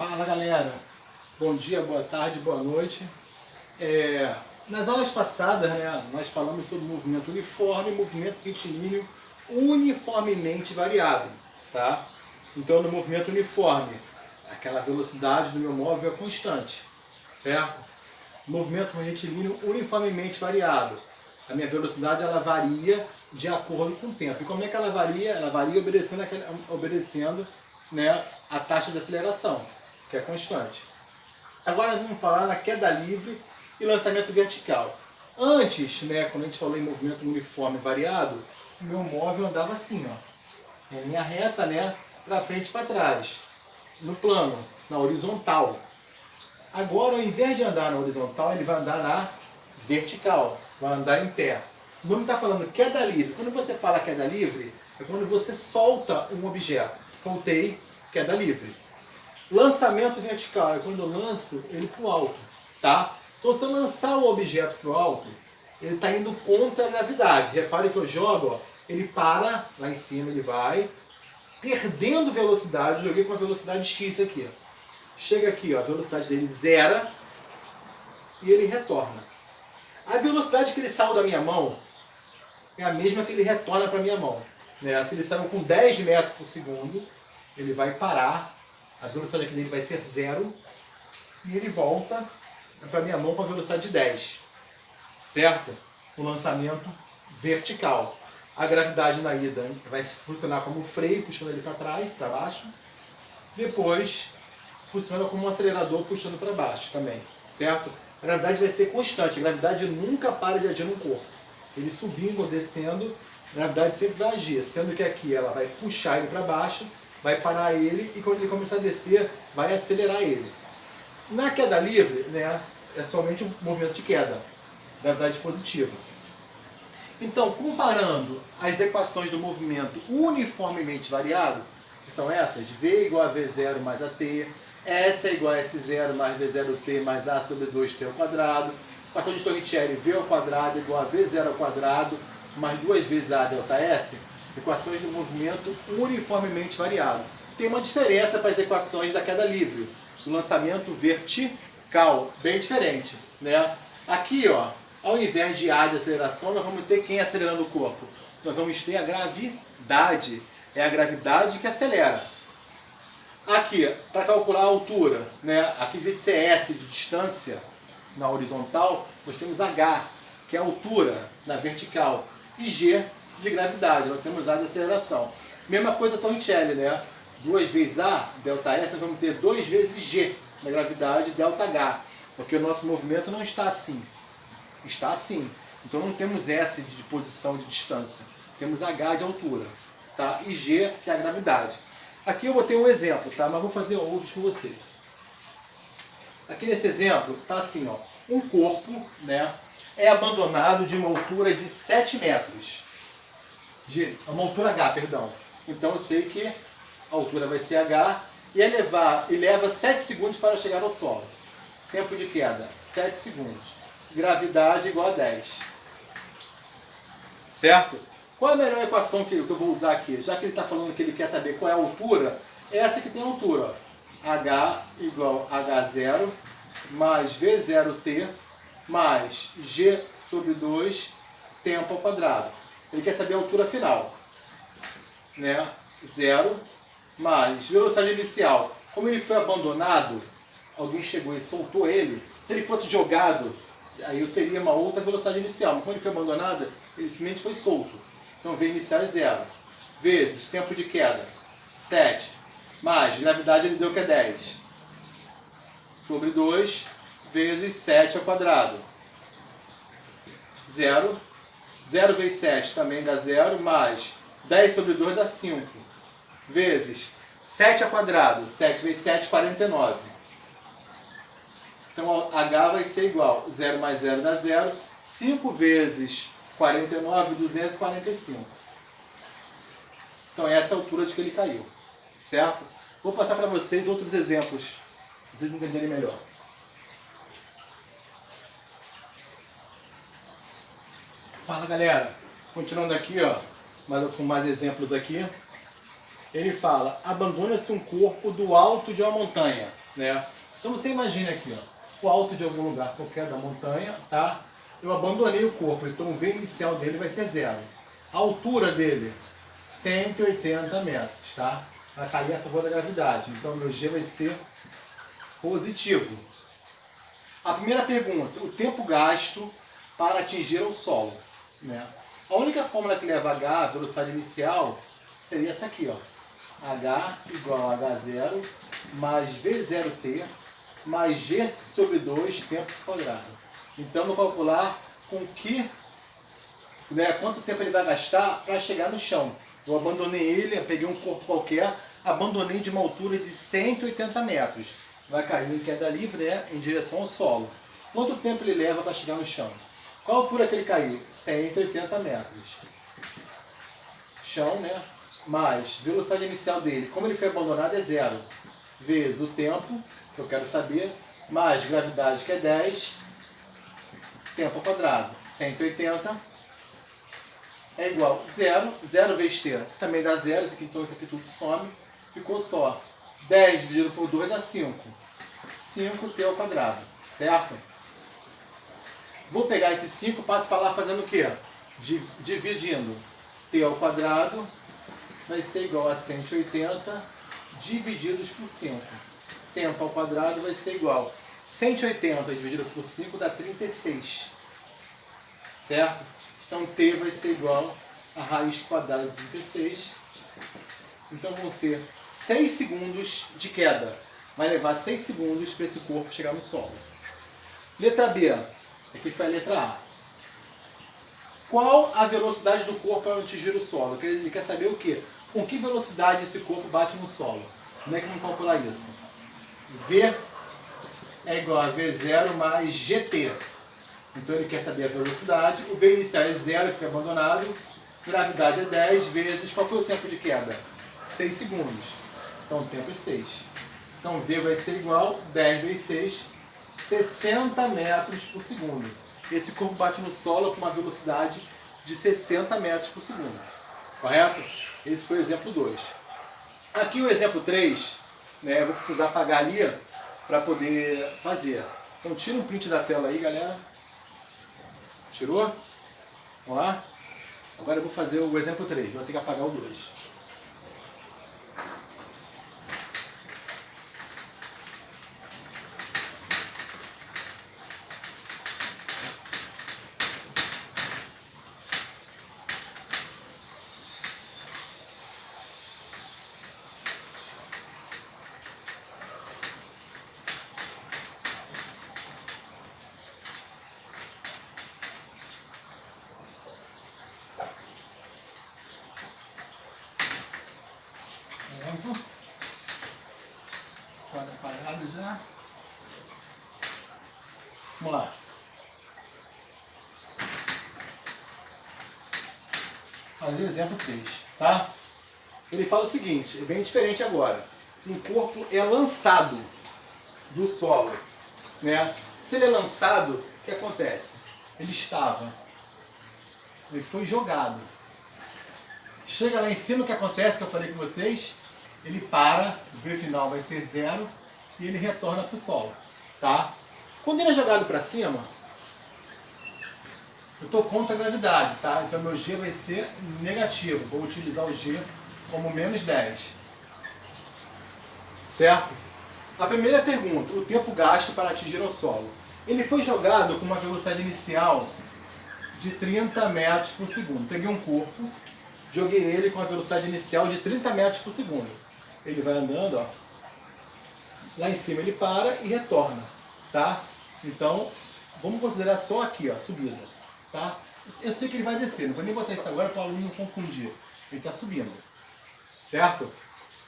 Fala galera, bom dia, boa tarde, boa noite. Nas aulas passadas, nós falamos sobre movimento uniforme e movimento retilíneo uniformemente variado, tá? Então no movimento uniforme, aquela velocidade do meu móvel é constante, certo? Movimento retilíneo uniformemente variado, a minha velocidade ela varia de acordo com o tempo. E como é que ela varia? Ela varia obedecendo a taxa de aceleração, que é constante. Agora vamos falar na queda livre e lançamento vertical. Antes, quando a gente falou em movimento uniforme variado, o meu móvel andava assim, ó, em linha reta, para frente e para trás, no plano, na horizontal. Agora, ao invés de andar na horizontal, ele vai andar na vertical, vai andar em pé. O nome está falando queda livre. Quando você fala queda livre, é quando você solta um objeto. Soltei, queda livre. Lançamento vertical é quando eu lanço ele para o alto, tá? Então se eu lançar o objeto para o alto, ele está indo contra a gravidade. Repare que eu jogo, ó, ele para, lá em cima ele vai, perdendo velocidade, eu joguei com a velocidade x aqui. Chega aqui, ó, a velocidade dele zera e ele retorna. A velocidade que ele saiu da minha mão é a mesma que ele retorna para a minha mão. Se ele saiu com 10 metros por segundo, ele vai parar, a velocidade aqui dele vai ser 0 e ele volta para a minha mão com a velocidade de 10. Certo? O lançamento vertical. A gravidade na ida vai funcionar como freio, puxando ele para trás, para baixo. Depois, funciona como um acelerador, puxando para baixo também. Certo? A gravidade vai ser constante. A gravidade nunca para de agir no corpo. Ele subindo ou descendo, a gravidade sempre vai agir. Sendo que aqui ela vai puxar ele para baixo, vai parar ele e quando ele começar a descer, vai acelerar ele. Na queda livre, é somente um movimento de queda, gravidade positiva. Então, comparando as equações do movimento uniformemente variado, que são essas, V igual a V0 mais AT, S é igual a S0 mais V0T mais A sobre 2T ao quadrado, equação de Torricelli, V ao quadrado igual a V0 ao quadrado mais 2 vezes A delta S, equações do movimento uniformemente variado. Tem uma diferença para as equações da queda livre, do lançamento vertical, bem diferente. Aqui, ó, ao invés de A de aceleração, nós vamos ter quem acelerando o corpo? Nós vamos ter a gravidade, é a gravidade que acelera. Aqui, para calcular a altura, aqui em vez de ser S de distância na horizontal, nós temos H, que é a altura na vertical, e G de gravidade, nós temos A de aceleração. Mesma coisa Torricelli, 2 vezes A, delta S, nós vamos ter 2 vezes G na gravidade, delta H, porque o nosso movimento não está assim, está assim. Então não temos S de posição de distância, temos H de altura, tá? E G que é a gravidade. Aqui eu botei um exemplo, tá? Mas vou fazer outros com vocês. Aqui nesse exemplo está assim, ó, um corpo, é abandonado de uma altura de 7 metros. De uma altura H, perdão. Então eu sei que a altura vai ser H e leva 7 segundos para chegar ao solo. Tempo de queda, 7 segundos. Gravidade igual a 10. Certo? Qual é a melhor equação que eu vou usar aqui? Já que ele está falando que ele quer saber qual é a altura, é essa que tem a altura. Ó. H igual a H0 mais V0T mais G sobre 2 tempo ao quadrado. Ele quer saber a altura final. 0 mais velocidade inicial. Como ele foi abandonado, alguém chegou e soltou ele. Se ele fosse jogado, aí eu teria uma outra velocidade inicial. Mas como ele foi abandonado, ele simplesmente foi solto. Então V inicial é 0. Vezes tempo de queda, 7. Mais gravidade ele deu que é 10. Sobre 2 vezes 7 ao quadrado. 0. 0 vezes 7 também dá 0, mais 10 sobre 2 dá 5. Vezes 7 ao quadrado. 7 vezes 7, 49. Então H vai ser igual, 0 mais 0 dá 0. 5 vezes 49, 245. Então essa é a altura de que ele caiu. Certo? Vou passar para vocês outros exemplos, para vocês entenderem melhor. Fala galera, continuando aqui, ó, com mais exemplos aqui. Ele fala, abandona-se um corpo do alto de uma montanha. né? Então você imagina aqui, ó, o alto de algum lugar qualquer da montanha, tá? Eu abandonei o corpo, então o V inicial dele vai ser 0. A altura dele, 180 metros, tá? Vai cair a favor da gravidade, então meu G vai ser positivo. A primeira pergunta, o tempo gasto para atingir o solo, né? A única fórmula que leva H, a velocidade inicial, seria essa aqui, ó. H igual a H0 mais V0t mais G sobre 2 tempo quadrado. Então, vou calcular com que, né, quanto tempo ele vai gastar para chegar no chão. Eu abandonei ele, eu peguei um corpo qualquer, abandonei de uma altura de 180 metros. Vai cair em queda livre, né, em direção ao solo. Quanto tempo ele leva para chegar no chão? Qual a altura que ele caiu? 180 metros. Chão, né? Mais velocidade inicial dele. Como ele foi abandonado é 0. Vezes o tempo, que eu quero saber, mais gravidade, que é 10. Tempo ao quadrado. 180 é igual a 0. 0 vezes t também dá 0. Então isso aqui tudo some. Ficou só 10 dividido por 2 dá 5. 5t ao quadrado. Certo? Vou pegar esse 5 e passo para lá fazendo o quê? Dividindo. T ao quadrado vai ser igual a 180 divididos por 5. Tempo ao quadrado vai ser igual. 180 dividido por 5 dá 36. Certo? Então T vai ser igual a raiz quadrada de 36. Então vão ser 6 segundos de queda. Vai levar 6 segundos para esse corpo chegar no solo. Letra B. Aqui foi a letra A. Qual a velocidade do corpo ao atingir o solo? Ele quer saber o quê? Com que velocidade esse corpo bate no solo? Como é que vamos calcular isso? V é igual a V0 mais GT. Então ele quer saber a velocidade. O V inicial é 0, que foi abandonado. Gravidade é 10 vezes... Qual foi o tempo de queda? 6 segundos. Então o tempo é 6. Então V vai ser igual a 10 vezes 6, 60 metros por segundo. Esse corpo bate no solo com uma velocidade de 60 metros por segundo. Correto? Esse foi o exemplo 2. Aqui o exemplo 3, né, eu vou precisar apagar ali para poder fazer. Então tira um print da tela aí, galera. Tirou? Vamos lá? Agora eu vou fazer o exemplo 3. Vou ter que apagar o 2. Roda parada já. Vamos lá. Fazer o exemplo 3, tá? Ele fala o seguinte, é bem diferente agora. Um corpo é lançado do solo, né? Se ele é lançado, o que acontece? Ele foi jogado. Chega lá em cima, o que acontece, que eu falei com vocês, ele para, o V final vai ser 0 e ele retorna para o solo, tá? Quando ele é jogado para cima, eu estou contra a gravidade, tá? Então meu G vai ser negativo, vou utilizar o G como menos 10, certo? A primeira pergunta, o tempo gasto para atingir o solo. Ele foi jogado com uma velocidade inicial de 30 metros por segundo. Peguei um corpo, joguei ele com a velocidade inicial de 30 metros por segundo. Ele vai andando, ó. Lá em cima ele para e retorna, tá? Então, vamos considerar só aqui, ó, subida, tá? Eu sei que ele vai descer, não vou nem botar isso agora para o aluno não confundir. Ele está subindo, certo?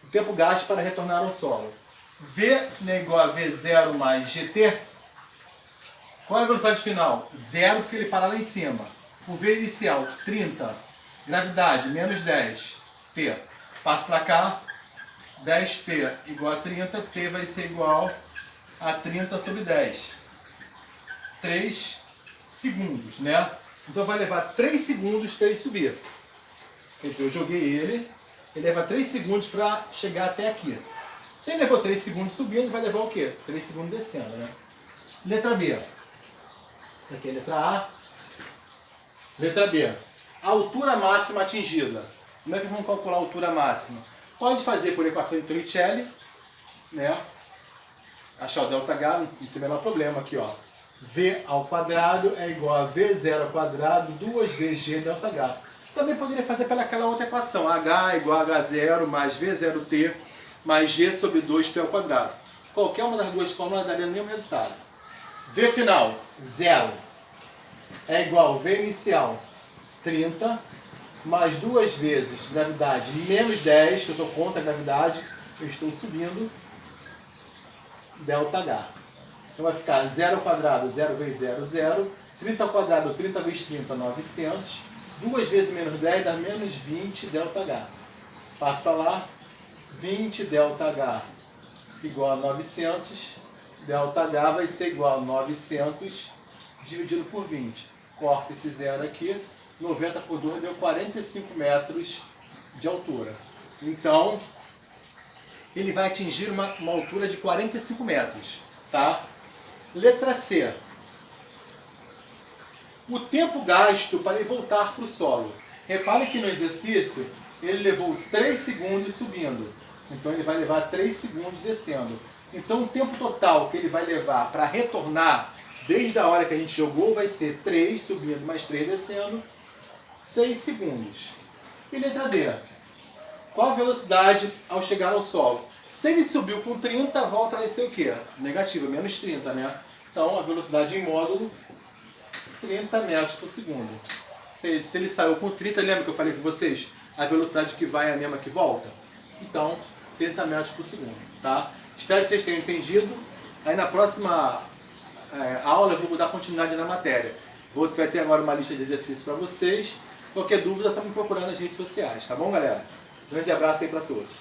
O tempo gasto para retornar ao solo. V é igual a V0 mais GT. Qual é a velocidade final? 0, porque ele para lá em cima. O V inicial, 30. Gravidade, menos 10. T. Passo para cá. 10T igual a 30. T vai ser igual a 30 sobre 10. 3 segundos, né? Então vai levar 3 segundos para ele subir. Quer dizer, eu joguei ele leva 3 segundos para chegar até aqui. Se ele levou 3 segundos subindo, vai levar o quê? 3 segundos descendo, né? Letra B. Isso aqui é letra A. Letra B. Altura máxima atingida. Como é que vamos calcular a altura máxima? Pode fazer por equação de Torricelli, né? Achar o ΔH, não tem o menor problema aqui, ó. V ao quadrado é igual a V0 ao quadrado, 2 vezes G ΔH. Também poderia fazer pelaquela outra equação, H igual a H0 mais V0T mais G sobre 2T ao quadrado. Qualquer uma das duas fórmulas daria o mesmo resultado. V final, 0, é igual a V inicial, 30, mais 2 vezes gravidade menos 10, que eu estou contra a gravidade, eu estou subindo, ΔH. Então vai ficar 0 ao quadrado, 0 vezes 0, 0. 30 ao quadrado, 30 vezes 30, 900. 2 vezes menos 10 dá menos 20 ΔH. Passa para lá, 20 ΔH igual a 900. ΔH vai ser igual a 900 dividido por 20. Corta esse zero aqui. 90 por 2 deu 45 metros de altura. Então, ele vai atingir uma altura de 45 metros. Tá? Letra C. O tempo gasto para ele voltar para o solo. Repare que no exercício ele levou 3 segundos subindo. Então ele vai levar 3 segundos descendo. Então o tempo total que ele vai levar para retornar desde a hora que a gente jogou vai ser 3 subindo mais 3 descendo, 6 segundos. E letra D. Qual a velocidade ao chegar ao solo? Se ele subiu com 30, a volta vai ser o quê? Negativa, menos 30, né? Então a velocidade em módulo, 30 metros por segundo. Se ele saiu com 30, lembra que eu falei com vocês? A velocidade que vai é a mesma que volta? Então, 30 metros por segundo, tá? Espero que vocês tenham entendido. Aí na próxima aula eu vou dar continuidade na matéria. Vai ter agora uma lista de exercícios para vocês. Qualquer dúvida, é só me procurar nas redes sociais, tá bom, galera? Grande abraço aí para todos.